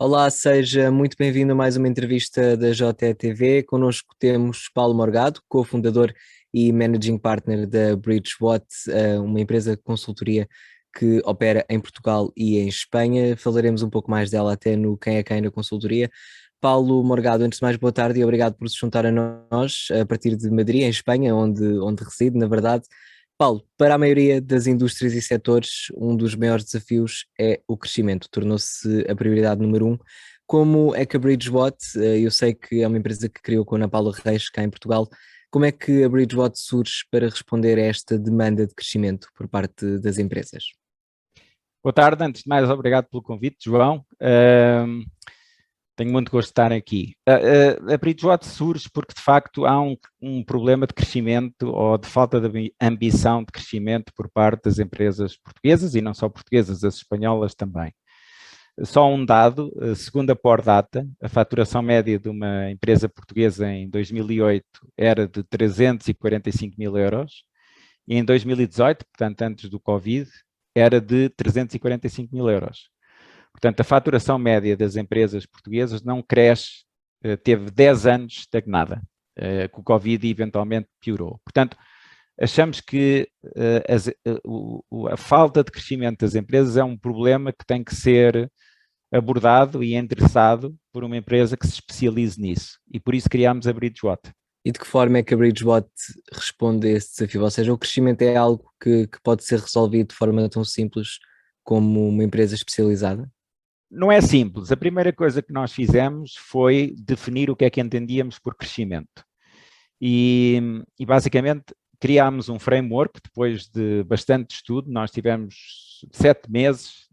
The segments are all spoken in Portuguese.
Olá, seja muito bem-vindo a mais uma entrevista da JTV. Connosco temos Paulo Morgado, cofundador e Managing Partner da Bridgewatt, uma empresa de consultoria que opera em Portugal e em Espanha. Falaremos um pouco mais dela até no Quem é Quem na consultoria. Paulo Morgado, antes de mais, boa tarde e obrigado por se juntar a nós a partir de Madrid, em Espanha, onde reside, na verdade. Paulo, para a maioria das indústrias e setores, um dos maiores desafios é o crescimento, tornou-se a prioridade número um. Como é que a Bridgewatt, eu sei que é uma empresa que criou com a Ana Paula Reis cá em Portugal, como é que a Bridgewatt surge para responder a esta demanda de crescimento por parte das empresas? Boa tarde, antes de mais, obrigado pelo convite, João. Tenho muito gosto de estar aqui. A Bridgewatt surge porque, de facto, há um problema de crescimento ou de falta de ambição de crescimento por parte das empresas portuguesas e não só portuguesas, as espanholas também. Só um dado, segundo a Pordata, a faturação média de uma empresa portuguesa em 2008 era de 345 mil euros e em 2018, portanto antes do Covid, era de 345 mil euros. Portanto, a faturação média das empresas portuguesas não cresce, teve 10 anos estagnada, com o Covid eventualmente piorou. Portanto, achamos que a falta de crescimento das empresas é um problema que tem que ser abordado e endereçado por uma empresa que se especialize nisso. E por isso criámos a Bridgewatt. E de que forma é que a Bridgewatt responde a esse desafio? Ou seja, o crescimento é algo que pode ser resolvido de forma tão simples como uma empresa especializada? Não é simples. A primeira coisa que nós fizemos foi definir o que é que entendíamos por crescimento. E basicamente criámos um framework, depois de bastante estudo, nós tivemos 7 meses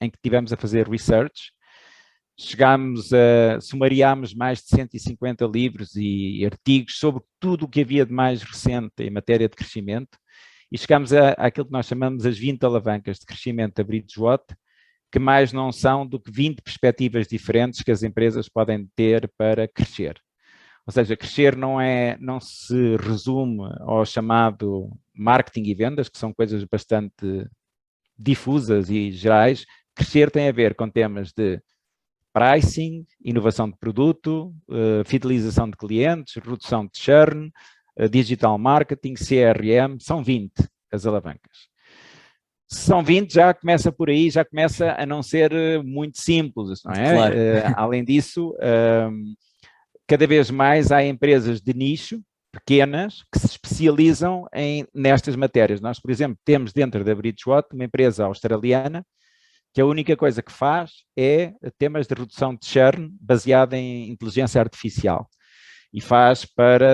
em que tivemos a fazer research, sumariámos mais de 150 livros e artigos sobre tudo o que havia de mais recente em matéria de crescimento e chegámos àquilo que nós chamamos as 20 alavancas de crescimento da Bridgewatt, que mais não são do que 20 perspectivas diferentes que as empresas podem ter para crescer. Ou seja, crescer não se resume ao chamado marketing e vendas, que são coisas bastante difusas e gerais. Crescer tem a ver com temas de pricing, inovação de produto, fidelização de clientes, redução de churn, digital marketing, CRM, são 20 as alavancas. Se são 20, já começa por aí, já começa a não ser muito simples, não é? Claro. Além disso, cada vez mais há empresas de nicho, pequenas, que se especializam nestas matérias. Nós, por exemplo, temos dentro da Bridgewatt uma empresa australiana que a única coisa que faz é temas de redução de churn baseada em inteligência artificial. E faz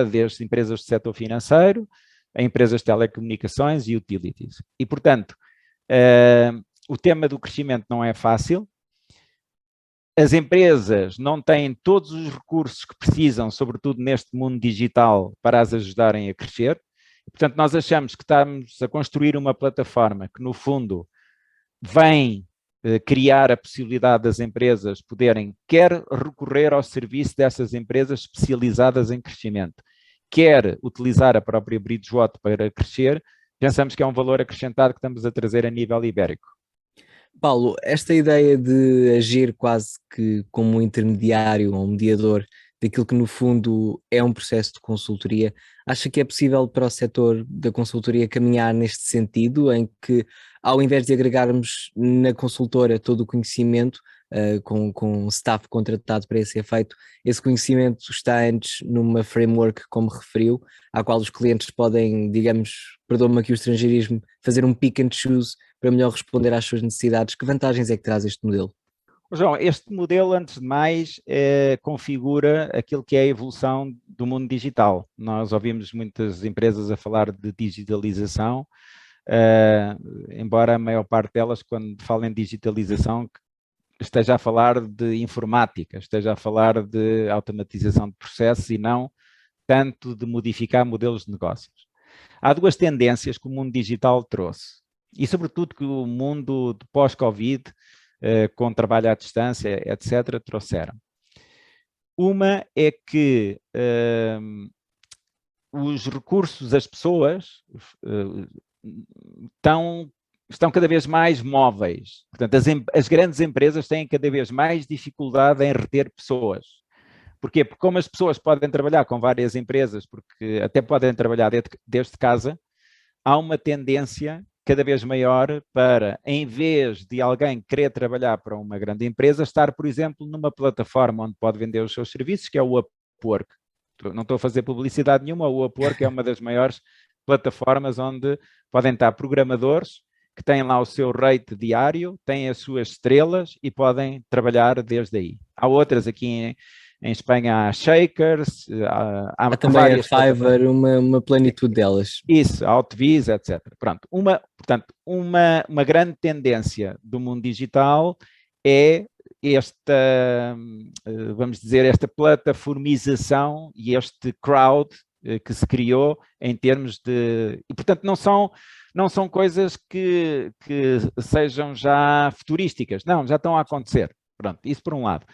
desde empresas do setor financeiro a empresas de telecomunicações e utilities. E, portanto, o tema do crescimento não é fácil. As empresas não têm todos os recursos que precisam, sobretudo neste mundo digital, para as ajudarem a crescer. E, portanto, nós achamos que estamos a construir uma plataforma que, no fundo, vem criar a possibilidade das empresas poderem quer recorrer ao serviço dessas empresas especializadas em crescimento, quer utilizar a própria Bridgewatt para crescer. Pensamos que é um valor acrescentado que estamos a trazer a nível ibérico. Paulo, esta ideia de agir quase que como um intermediário ou um mediador daquilo que no fundo é um processo de consultoria, acha que é possível para o setor da consultoria caminhar neste sentido, em que ao invés de agregarmos na consultora todo o conhecimento, com staff contratado para esse efeito, esse conhecimento está antes numa framework, como referiu, à qual os clientes podem, digamos, perdoa-me aqui o estrangeirismo, fazer um pick and choose para melhor responder às suas necessidades. Que vantagens é que traz este modelo? João, este modelo, antes de mais, configura aquilo que é a evolução do mundo digital. Nós ouvimos muitas empresas a falar de digitalização, embora a maior parte delas, quando falam em digitalização, esteja a falar de informática, esteja a falar de automatização de processos e não tanto de modificar modelos de negócios. Há duas tendências que o mundo digital trouxe, e sobretudo que o mundo de pós-Covid, com trabalho à distância, etc., trouxeram. Uma é que os recursos, as pessoas, estão estão cada vez mais móveis. Portanto, as grandes empresas têm cada vez mais dificuldade em reter pessoas. Porquê? Porque como as pessoas podem trabalhar com várias empresas, porque até podem trabalhar desde casa, há uma tendência cada vez maior para, em vez de alguém querer trabalhar para uma grande empresa, estar, por exemplo, numa plataforma onde pode vender os seus serviços, que é o Upwork. Não estou a fazer publicidade nenhuma, o Upwork é uma das maiores plataformas onde podem estar programadores que têm lá o seu rate diário, têm as suas estrelas e podem trabalhar desde aí. Há outras aqui em Espanha, há Shakers, há também várias a Fiverr, uma plenitude delas. Isso, a Outviz, etc. Pronto, portanto, uma grande tendência do mundo digital é esta, vamos dizer, esta plataformização e este crowd que se criou em termos de... E, portanto, não são coisas que sejam já futurísticas. Não, já estão a acontecer. Pronto, isso por um lado.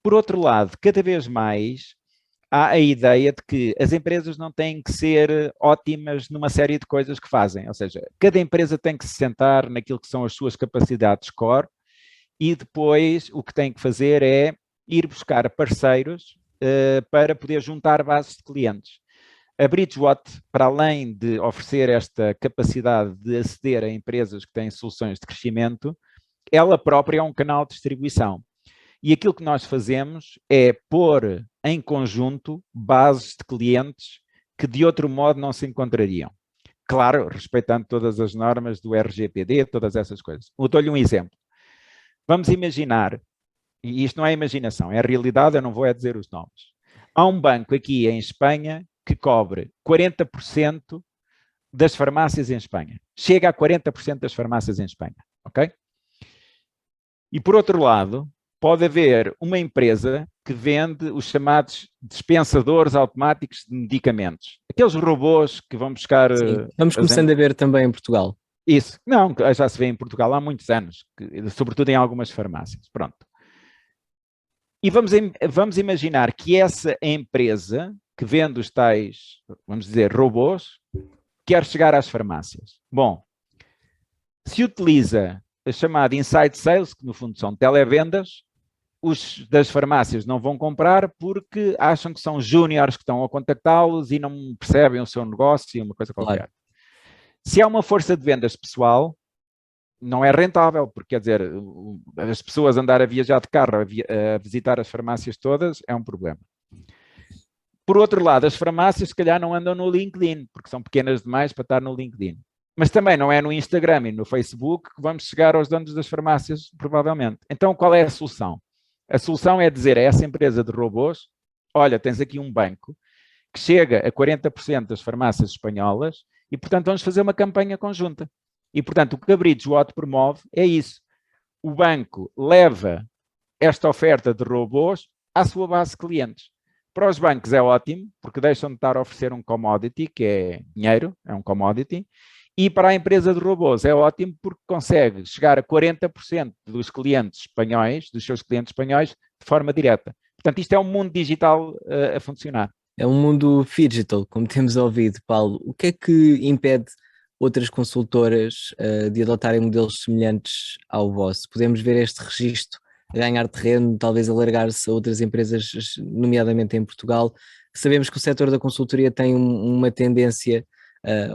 Por outro lado, cada vez mais há a ideia de que as empresas não têm que ser ótimas numa série de coisas que fazem. Ou seja, cada empresa tem que se sentar naquilo que são as suas capacidades core e depois o que tem que fazer é ir buscar parceiros para poder juntar bases de clientes. A Bridgewater, para além de oferecer esta capacidade de aceder a empresas que têm soluções de crescimento, ela própria é um canal de distribuição. E aquilo que nós fazemos é pôr em conjunto bases de clientes que de outro modo não se encontrariam. Claro, respeitando todas as normas do RGPD, todas essas coisas. Eu dou-lhe um exemplo. Vamos imaginar, e isto não é imaginação, é a realidade, eu não vou dizer os nomes. Há um banco aqui em Espanha que cobre 40% das farmácias em Espanha. Chega a 40% das farmácias em Espanha, ok? E por outro lado, pode haver uma empresa que vende os chamados dispensadores automáticos de medicamentos. Aqueles robôs que vão buscar... Sim, vamos começando a ver também em Portugal. Isso. Não, já se vê em Portugal há muitos anos, sobretudo em algumas farmácias. Pronto. E vamos imaginar que essa empresa que vende os tais, vamos dizer, robôs, quer chegar às farmácias. Bom, se utiliza a chamada inside sales, que no fundo são televendas, os das farmácias não vão comprar porque acham que são júniores que estão a contactá-los e não percebem o seu negócio e uma coisa qualquer. Claro. Se há uma força de vendas pessoal, não é rentável, porque, quer dizer, as pessoas andar a viajar de carro, a visitar as farmácias todas, é um problema. Por outro lado, as farmácias, se calhar, não andam no LinkedIn, porque são pequenas demais para estar no LinkedIn. Mas também não é no Instagram e no Facebook que vamos chegar aos donos das farmácias, provavelmente. Então, qual é a solução? A solução é dizer a essa empresa de robôs, olha, tens aqui um banco que chega a 40% das farmácias espanholas e, portanto, vamos fazer uma campanha conjunta. E, portanto, o que a Bridgewater promove é isso. O banco leva esta oferta de robôs à sua base de clientes. Para os bancos é ótimo, porque deixam de estar a oferecer um commodity, que é dinheiro, é um commodity, e para a empresa de robôs é ótimo porque consegue chegar a 40% dos clientes espanhóis, dos seus clientes espanhóis, de forma direta. Portanto, isto é um mundo digital a funcionar. É um mundo digital, como temos ouvido, Paulo. O que é que impede outras consultoras de adotarem modelos semelhantes ao vosso? Podemos ver este registro ganhar terreno, talvez alargar-se a outras empresas, nomeadamente em Portugal. Sabemos que o setor da consultoria tem uma tendência,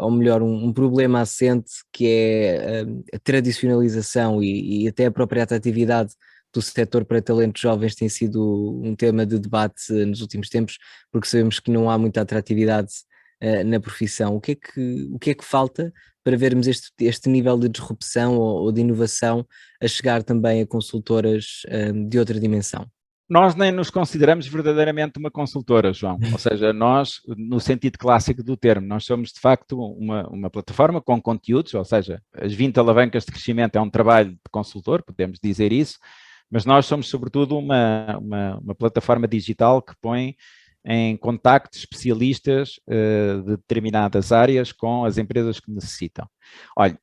ou melhor, um problema assente, que é a tradicionalização e até a própria atratividade do setor para talentos jovens tem sido um tema de debate nos últimos tempos, porque sabemos que não há muita atratividade na profissão. O que é que falta para vermos este nível de disrupção ou de inovação a chegar também a consultoras de outra dimensão? Nós nem nos consideramos verdadeiramente uma consultora, João. Ou seja, nós, no sentido clássico do termo, nós somos de facto uma plataforma com conteúdos, ou seja, as 20 alavancas de crescimento é um trabalho de consultor, podemos dizer isso, mas nós somos sobretudo uma plataforma digital que põe em contacto especialistas de determinadas áreas com as empresas que necessitam. Olha,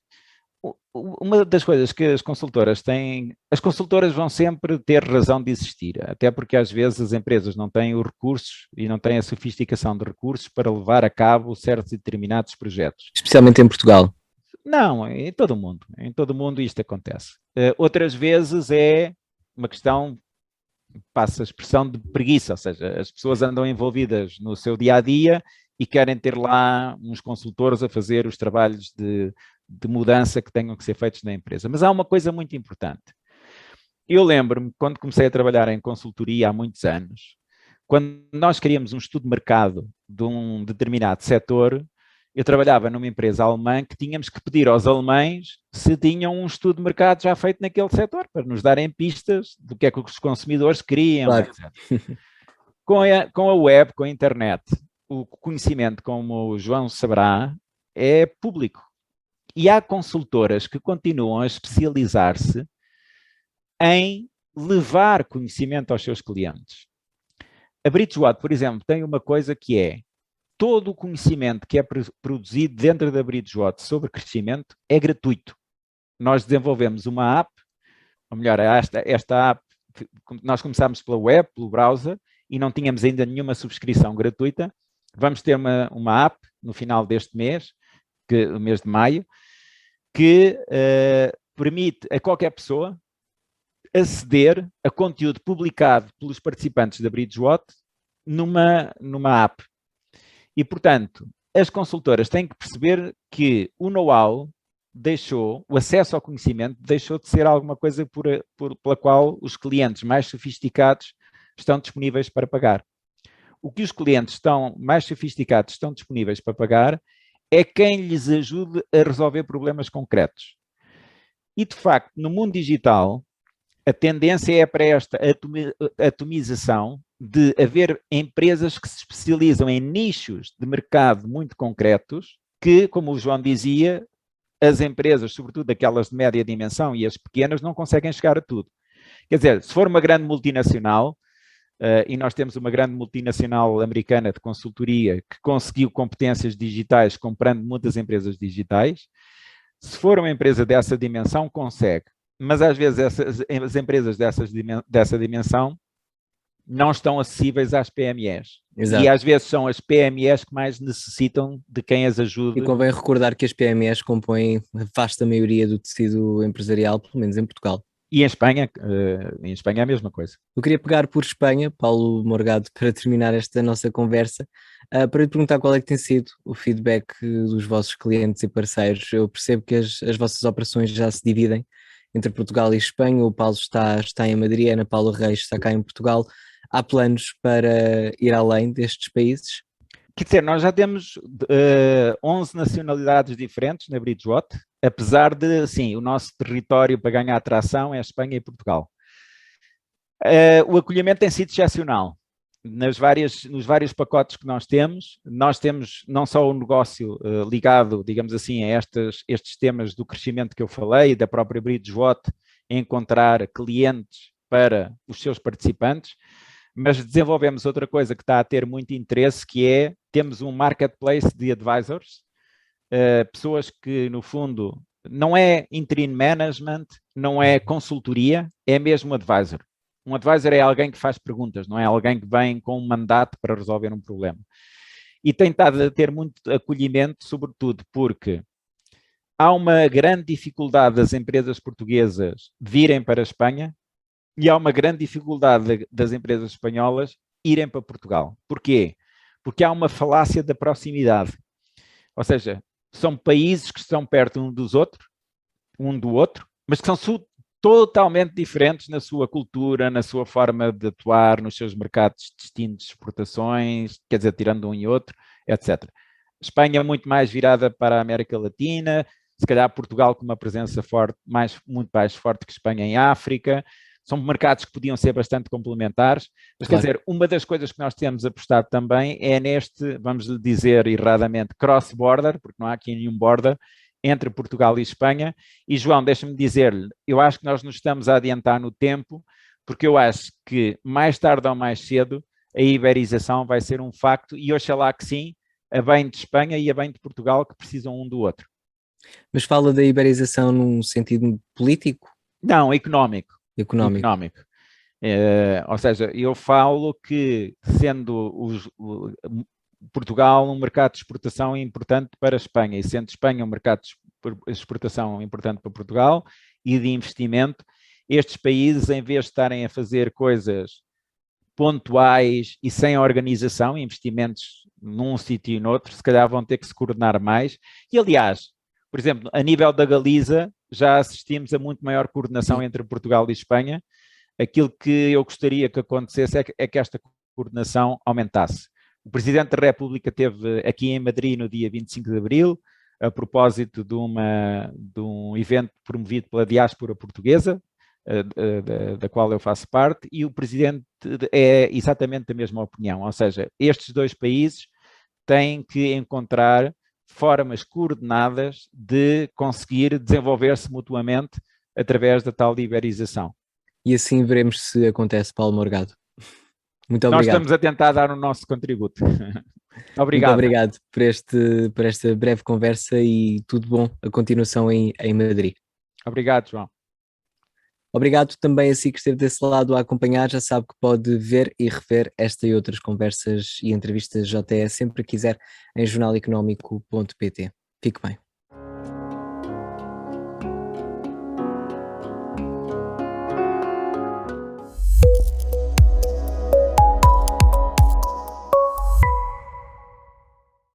uma das coisas que as consultoras têm, as consultoras vão sempre ter razão de existir, até porque às vezes as empresas não têm os recursos e não têm a sofisticação de recursos para levar a cabo certos e determinados projetos. Especialmente em Portugal. Não, em todo o mundo isto acontece. Outras vezes é uma questão, passa a expressão de preguiça, ou seja, as pessoas andam envolvidas no seu dia-a-dia e querem ter lá uns consultores a fazer os trabalhos de mudança que tenham que ser feitos na empresa. Mas há uma coisa muito importante. Eu lembro-me, quando comecei a trabalhar em consultoria há muitos anos, quando nós queríamos um estudo de mercado de um determinado setor, eu trabalhava numa empresa alemã que tínhamos que pedir aos alemães se tinham um estudo de mercado já feito naquele setor, para nos darem pistas do que é que os consumidores queriam, Claro. etc. Com a web, com a internet, o conhecimento, como o João saberá, é público. E há consultoras que continuam a especializar-se em levar conhecimento aos seus clientes. A Bridgewater, por exemplo, tem uma coisa que é todo o conhecimento que é produzido dentro da Bridgewater sobre crescimento é gratuito. Nós desenvolvemos uma app, ou melhor, esta app, nós começámos pela web, pelo browser, e não tínhamos ainda nenhuma subscrição gratuita. Vamos ter uma app no final deste mês, o mês de maio, que permite a qualquer pessoa aceder a conteúdo publicado pelos participantes da Bridgewater numa app. E, portanto, as consultoras têm que perceber que o know-how o acesso ao conhecimento deixou de ser alguma coisa pela qual os clientes mais sofisticados estão disponíveis para pagar. O que os clientes mais sofisticados estão disponíveis para pagar é quem lhes ajude a resolver problemas concretos. E, de facto, no mundo digital, a tendência é para esta atomização de haver empresas que se especializam em nichos de mercado muito concretos que, como o João dizia, as empresas, sobretudo aquelas de média dimensão e as pequenas, não conseguem chegar a tudo. Quer dizer, se for uma grande multinacional, e nós temos uma grande multinacional americana de consultoria que conseguiu competências digitais comprando muitas empresas digitais, se for uma empresa dessa dimensão, consegue. Mas às vezes as empresas dessa dimensão não estão acessíveis às PMEs. Exato. E às vezes são as PMEs que mais necessitam de quem as ajude. E convém recordar que as PMEs compõem a vasta maioria do tecido empresarial, pelo menos em Portugal. E em Espanha é a mesma coisa. Eu queria pegar por Espanha, Paulo Morgado, para terminar esta nossa conversa, para lhe perguntar qual é que tem sido o feedback dos vossos clientes e parceiros. Eu percebo que as vossas operações já se dividem entre Portugal e Espanha. O Paulo está em Madrid, a Ana Paula Reis está cá em Portugal. Há planos para ir além destes países? Quer dizer, nós já temos 11 nacionalidades diferentes na Bridgewater, apesar de, sim, o nosso território para ganhar atração é a Espanha e Portugal. O acolhimento tem sido excepcional. Nos vários pacotes que nós temos não só o negócio ligado, digamos assim, a estes temas do crescimento que eu falei, da própria Bridgewater, encontrar clientes para os seus participantes, mas desenvolvemos outra coisa que está a ter muito interesse, que é, temos um marketplace de advisors, pessoas que, no fundo, não é interim management, não é consultoria, é mesmo advisor. Um advisor é alguém que faz perguntas, não é alguém que vem com um mandato para resolver um problema. E tem estado a ter muito acolhimento, sobretudo porque há uma grande dificuldade das empresas portuguesas virem para a Espanha e há uma grande dificuldade das empresas espanholas irem para Portugal. Porquê? Porque há uma falácia da proximidade. Ou seja, são países que estão perto um do outro, mas que são totalmente diferentes na sua cultura, na sua forma de atuar, nos seus mercados distintos de exportações, quer dizer, tirando um e outro, etc. Espanha é muito mais virada para a América Latina, se calhar Portugal com uma presença forte, muito mais forte que Espanha em África. São mercados que podiam ser bastante complementares, mas claro, quer dizer, uma das coisas que nós temos apostado também é neste, vamos lhe dizer erradamente, cross-border, porque não há aqui nenhum border, entre Portugal e Espanha. E João, deixa-me dizer-lhe, eu acho que nós nos estamos a adiantar no tempo, porque eu acho que mais tarde ou mais cedo a iberização vai ser um facto, e oxalá que sim, a bem de Espanha e a bem de Portugal, que precisam um do outro. Mas fala da iberização num sentido político? Não, económico. Económico. Ou seja, eu falo que, sendo Portugal um mercado de exportação importante para a Espanha, e sendo Espanha um mercado exportação importante para Portugal e de investimento. Estes países, em vez de estarem a fazer coisas pontuais e sem organização, investimentos num sítio e noutro, se calhar vão ter que se coordenar mais. E, aliás, por exemplo, a nível da Galiza, já assistimos a muito maior coordenação entre Portugal e Espanha. Aquilo que eu gostaria que acontecesse é que esta coordenação aumentasse. O Presidente da República esteve aqui em Madrid no dia 25 de Abril, a propósito de um evento promovido pela diáspora portuguesa, da qual eu faço parte, e o Presidente é exatamente da mesma opinião, ou seja, estes dois países têm que encontrar formas coordenadas de conseguir desenvolver-se mutuamente através da tal iberização. E assim veremos se acontece, Paulo Morgado. Muito Nós obrigado. estamos a tentar dar o nosso contributo. Obrigado. Muito obrigado por esta breve conversa e tudo bom, a continuação em Madrid. Obrigado, João. Obrigado também a si que esteve desse lado a acompanhar, já sabe que pode ver e rever esta e outras conversas e entrevistas JE sempre que quiser em jornaleconómico.pt. Fique bem.